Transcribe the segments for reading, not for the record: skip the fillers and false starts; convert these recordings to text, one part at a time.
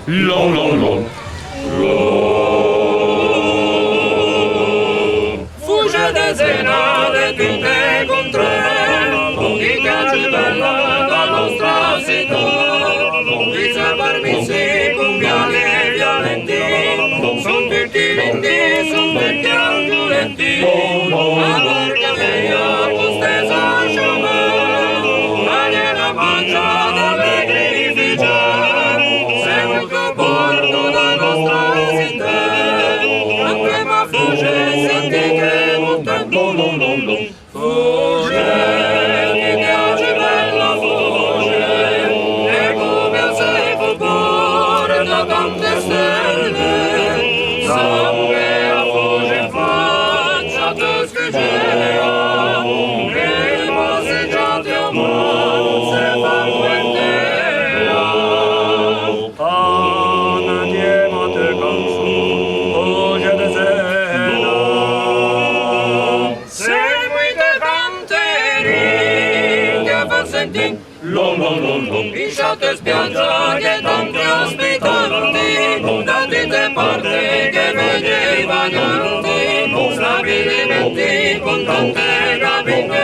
Long, long, long. Fugge desenate tutte con tre, ogni caccia bella la nostra città, dice parmisi con viali violenti, son tutti lindi, son vecchi angioletti, la barca mia costesa sciamè, la gliela mangia d'allegri figge, segue il porto da nostra città, anche ma fugge, senti che monta fugge, mi piace bella fugge, e come sei fuori da tante stelle, sangue a fugge in faccia te scrigea, e i passeggiati a mano se fanno in terra. Pana diemate canzu, fugge de sena, seguite canteri che fan sentir Long, long, long, long. in sciatte spiaggia che tanti ospitanti da tutte parti che vegli vaganti stabilimenti con tante cabine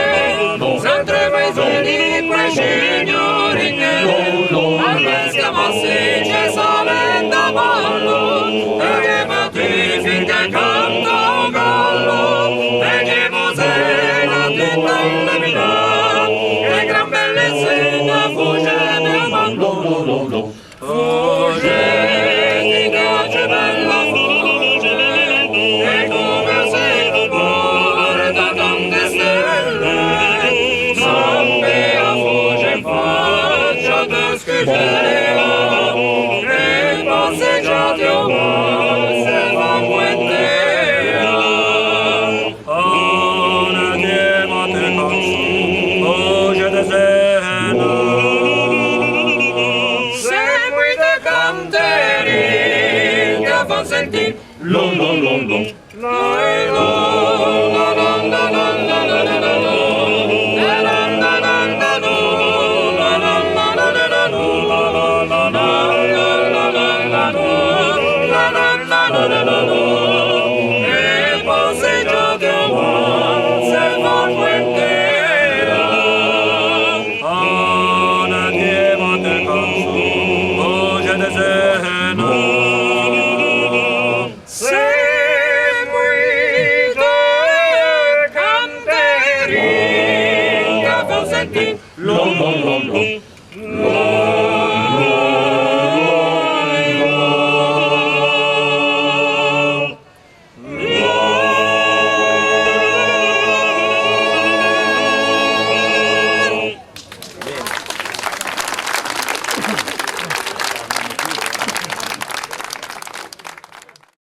sempre paesini quei signorine a bestia massiccia sale da ballo e che batti finché canta gallo e che mosena tutta le mina che gran bellezza fugge del mondo fugge ti piace bella fugge e come sei fuori da tante stelle sangue a fugge in faccia te scrigea e passeggiati ormai se vanno in terra ana chiamate canzu fugge de sena seguite canteri che fan sentir Long, long, long, long. la